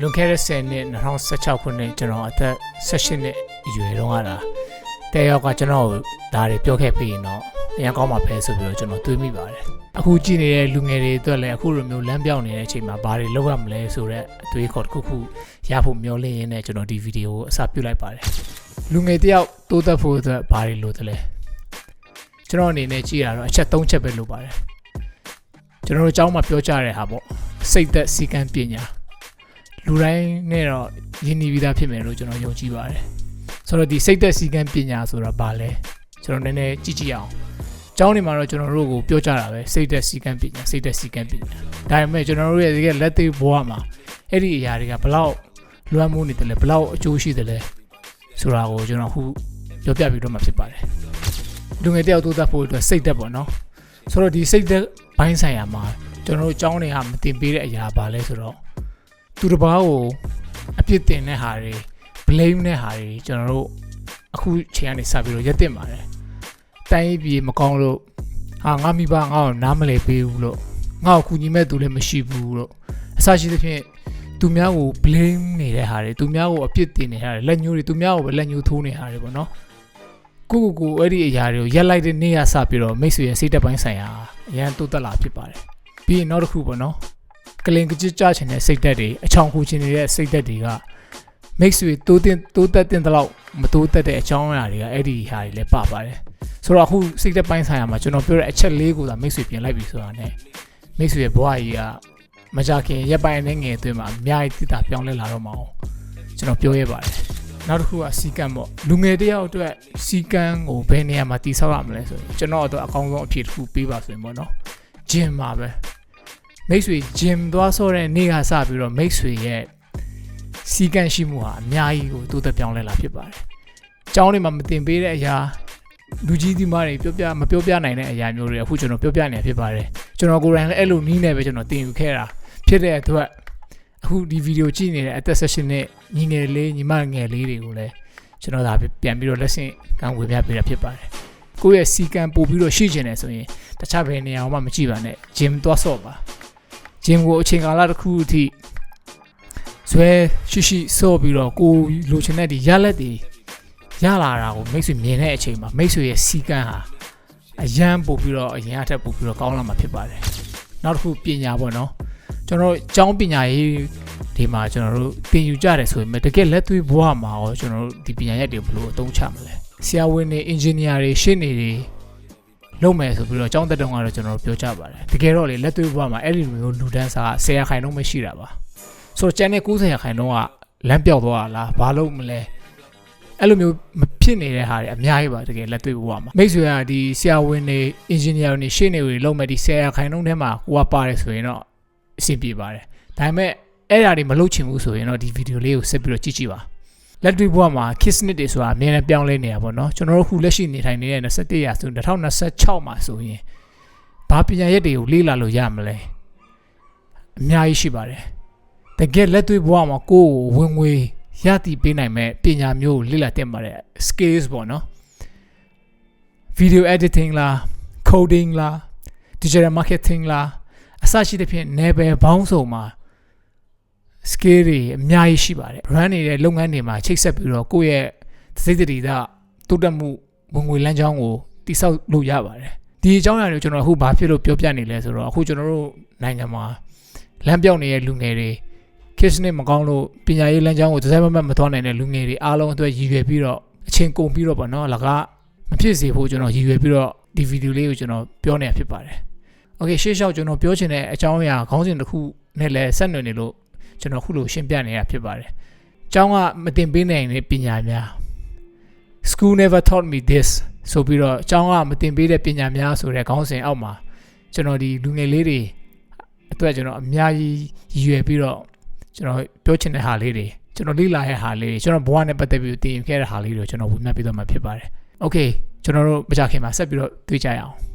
လွန်ခဲ့တဲ့10နှစ်2016ခုနှစ်ကျွန်တော်အသက်18နှစ်အရွယ်တုန်းကလားတဲရောက်ကကျွန်တော်ဒါတွေပြောခဲ့ပြီးတော့အရင်ကောင်းမှာပဲဆိုပြီးတော့ကျွန်တော်တွေးမိပါတယ်အခုကြည့်နေတဲ့လူငယ်တွေအတွက်လည်းအခုလိုမျိုးလမ်းပြောင်းနေတဲ့အချိန်မှာဘာတွေလုပ်ရမလဲဆိုတော့အတွေးခေါ်တစ်ခုရဖို့မျှော်လင့်ရင်းနဲ့ကျွန်တော်ဒီဗီဒီယိုကိုအစပြုလိုက်ပါတယ်လူငယ်တယောက်တိုးတက်ဖို့အတွက်ဘာတွေလုပ်သလဲကျွန်တော်အနေနဲ့ကြည့်ရတော့အချက်3ချက်ပဲလုပ်ပါတယ်ကျွန်တော်တို့အကြောင်းမှာပြောကြတဲ့ဟာပေါ့စိတ်သက်စီကံပညာလူတိုင်းနဲ့တော့ရင်းနှီးပြီးသားဖြစ်မယ်လို့ကျွန်တော်ယုံကြည်ပါတယ်ဆိုတော့ဒီစိတ်သက်စီကံပညာဆိုတာဘာလဲကျွန်တော်နည်းနည်းကြည့်အောင်ကျောင်းနေမှာတော့ကျွန်တော်တို့ကိုပြောကြတာပဲစိတ်သက်စီကံပညာစိတ်သက်စီကံပညာဒါပေမဲ့ကျွန်တော်တို့ရဲ့ဒီကလက်သေးဘဝမှာအဲ့ဒီအရာတွေကဘလောက်လွမ်းမိုးနေတယ်လဲဘလောက်အကျိုးရှိတယ်လဲဆိုတာကိုကျွန်တော်အခုပြောပြပြီးတော့မှဖြစ်ပါတယ်လူငယ်တယောက်တိုးတက်ဖို့အတွက်စိတ်သက်ပေါ့နော်ဆိုတော့ဒီစိတ်သက်ဘိုင်းဆိုင်ရာမှာကျွန်တော်တို့ကျောင်းနေဟာမတင်ပေးတဲ့အရာဘာလဲဆိုတော့သူတစ်ပါးကိုအပြစ်တင်တဲ့ဟာတွေ blame တဲ့ဟာတွေကျွန်တော်တို့အခုချိန်ကနေစပြီးတော့ရက်တင်ပါတယ်တိုင်းပြည်မကောင်းလို့ငါမိဘငါ့ကိုနားမလည်ပေးဘူးလို့ငါ့ကိုကူညီမဲ့သူလည်းမရှိဘူးလို့အစရှိသဖြင့်သူများကို blame နေတဲ့ဟာတွေသူများကိုအပြစ်တင်နေတဲ့ဟာတွေလက်ညှိုးတွေသူများကိုပဲလက်ညှိုးထိုးနေတဲ့ဟာတွေပေါ့နော်ကိုအဲ့ဒီအရာတွေကိုရက်လိုက်တဲ့နေ့ကစပြီးတော့မိတ်ဆွေရဲ့စိတ်သက်ပိုင်းဆိုင်ရာအရန်တိုးတက်လာဖြစ်ပါတယ်ပြီးရင်နောက်တစ်ခုပေါ့နော်ကလင်ကကြကြချင်တဲ့စိတ်သက်တွေအချောင်ခူချင်နေတဲ့စိတ်သက်တွေကမိတ်ဆွေတိုးတက်တဲ့လောက်မတိုးတက်တဲ့အကြောင်းအရာတွေကအဲ့ဒီဟာတွေလည်းပါပါတယ်ဆိုတော့အခုစိတ်သက်ပိုင်းဆိုင်ရာမှာကျွန်တော်ပြောတဲ့အချက်၄ခုသာမိတ်ဆွေပြင်လိုက်ပြီဆိုတာ ਨੇ မိတ်ဆွေရဲ့ဘဝကြီးကမကြခင်ရက်ပိုင်းနဲ့ငယ်အတွင်းမှာအများကြီးတိတာပြောင်းလဲလာတော့မှာကျွန်တော်ပြောရပါတယ်နောက်တစ်ခုကစီကံပေါ့လူငယ်တယောက်အတွက်စီကံကိုဘယ်နေရာမှာတည်ဆောက်ရမလဲဆိုရင်ကျွန်တော်အတွက်အကောင်းဆုံးအဖြစ်တစ်ခုပေးပါဆိုရင်ပေါ့နော်ဂျင်မှာပဲမိတ်ဆွေဂျင်သွားဆော့တဲ့နေ့ကစပြီးတော့မိတ်ဆွေရဲ့စီကံရှိမှုဟာအများကြီးကိုတိုးတက်ပြောင်းလဲလာဖြစ်ပါတယ်။ကျောင်းတွေမှာမတင်ပေးတဲ့အရာလူကြီးဒီမတွေမပြောပြနိုင်တဲ့အရာမျိုးတွေအခုကျွန်တော်ပြောပြနေဖြစ်ပါတယ်။ကျွန်တော်ကိုယ်တိုင်လည်းအဲ့လိုနီးနေပဲကျွန်တော်တင်ယူခဲ့တာဖြစ်တဲ့အတွက်အခုဒီဗီဒီယိုကြည့်နေတဲ့အသက်16နှစ်ညီငယ်လေးညီမငယ်လေးတွေကိုလည်းကျွန်တော်ဒါပြန်ပြီးတော့လက်ဆင့်ကမ်းဝေမျှပေးတာဖြစ်ပါတယ်။ကိုယ့်ရဲ့စီကံပို့ပြီးတော့ရှိကျင်တယ်ဆိုရင်တခြားဘယ်နေရာမှမကြည့်ပါနဲ့ဂျင်သွားဆော့ပါဂျင်ကိုအချိန်ကာလတစ်ခုအထိဆွဲရှိဆော့ပြီးတော့ကိုလိုချင်တဲ့ဒီရလက်တွေရလာတာကိုမိတ်ဆွေမြင်တဲ့အချိန်မှာမိတ်ဆွေရဲ့စီကံဟာအရန်ပို့ပြီးတော့အရင်အထက်ပို့ပြီးတော့ကောင်းလာမှာဖြစ်ပါတယ်နောက်တစ်ခုပညာပေါ့နော်ကျွန်တော်တို့ကျောင်းပညာရေးဒီမှာကျွန်တော်တို့သင်ယူကြတယ်ဆိုရင်တကယ်လက်တွေ့ဘဝမှာရောကျွန်တော်တို့ဒီပညာရပ်တွေဘယ်လိုအသုံးချမလဲဆရာဝန်တွေအင်ဂျင်နီယာတွေရှင်းနေတွေလုပ်မယ်ဆိုပြီးတော့ကျောင်းတက်တုန်းကတော့ကျွန်တော်တို့ပြောကြပါတယ်တကယ်တော့လေလက်တွေ့ဘဝမှာအဲ့ဒီလိုမျိုးလူတန်းစား10%တော့မရှိတာပါဆိုတော့ကျန်တဲ့90%တော့ကလမ်းပြောက်သွားတာလားဘာလို့မလဲအဲ့လိုမျိုးမဖြစ်နေတဲ့ဟာတွေအများကြီးပါတကယ်လက်တွေ့ဘဝမှာမိတ်ဆွေကဒီဆရာဝန်တွေအင်ဂျင်နီယာတွေရှင်းနေတွေလုပ်မယ်ဒီ10%ထဲမှာကိုကပါတယ်ဆိုရင်တော့အဆင်ပြေပါတယ်ဒါပေမဲ့အဲ့ဓာတွေမလုပ်ချင်ဘူးဆိုရင်တော့ဒီဗီဒီယိုလေးကိုဆက်ပြီးတော့ကြည့်ပါလက်တွေ့ဘဝမှာ kiss knit တွေဆိုတာအများနဲ့ပြောင်းလဲနေတာပေါ့နော်ကျွန်တော်တို့ခုလက်ရှိနေထိုင်နေတဲ့21ရာစု2026မှာဆိုရင်ဘာပညာရပ်တွေကိုလေ့လာလို့ရမလဲအများကြီးရှိပါတယ်တကယ်လက်တွေ့ဘဝမှာကိုယ်ကိုဝင်ငွေရတည်ပေးနိုင်မဲ့ပညာမျိုးကိုလေ့လာသင့်ပါတယ် skills ပေါ့နော် video editing လား coding လား digital marketing လားအစရှိတဲ့ဖြင့် level ဘောင်းစုံမှာ skill တွေအများကြီးရှိပါတယ် run နေတဲ့လုပ်ငန်းတွေမှာချိတ်ဆက်ပြီးတော့ကိုယ့်ရဲ့စိတ်တည်တာတိုးတက်မှုဝင်ငွေလမ်းကြောင်းကိုတိဆောက်လို့ရပါတယ်ဒီအကြောင်းအရာတွေကျွန်တော်အခုဘာဖြစ်လို့ပြောပြနေလဲဆိုတော့အခုကျွန်တော်တို့နိုင်ငံမှာလမ်းပြောက်နေတဲ့လူငယ်တွေ kids နဲ့မကောင်းလို့ပညာရေးလမ်းကြောင်းကိုတစ်စိုက်မမသွားနိုင်တဲ့လူငယ်တွေအားလုံးအတွက်ရည်ရွယ်ပြီးတော့အချိန်ကုန်ပြီးတော့ပေါ့နော်လကားမဖြစ်စေဖို့ကျွန်တော်ရည်ရွယ်ပြီးတော့ဒီဗီဒီယိုလေးကိုကျွန်တော်ပြောနေတာဖြစ်ပါတယ်โอเคရှေ့လျှောက်ကျွန်တော်ပြောချင်တဲ့အကြောင်းအရာခေါင်းစဉ်တစ်ခုနဲ့လည်းဆက်နွယ်နေလို့ကျွန်တော်ခုလိုရှင်းပြနေတာဖြစ်ပါတယ်။ကျောင်းကမတင်ပေးနိုင်တဲ့ပညာများ School never taught me this ဆိုပြီးတော့ကျောင်းကမတင်ပေးတဲ့ပညာများဆိုတဲ့ခေါင်းစဉ်အောက်မှာကျွန်တော်ဒီလူငယ်လေးတွေအတွက်ကျွန်တော်အများကြီးရည်ရွယ်ပြီးတော့ကျွန်တော်ပြောချင်တဲ့ဟာလေးတွေကျွန်တော်လေ့လာတဲ့ဟာလေးတွေကျွန်တော်ဘဝနဲ့ပတ်သက်ပြီးသင်ယူခဲ့တဲ့ဟာလေးတွေကျွန်တော်ဝေမျှပေးသွားမှာဖြစ်ပါတယ်။ Okay ကျွန်တော်တို့မကြခင်မှာဆက်ပြီးတော့တွေ့ကြရအောင်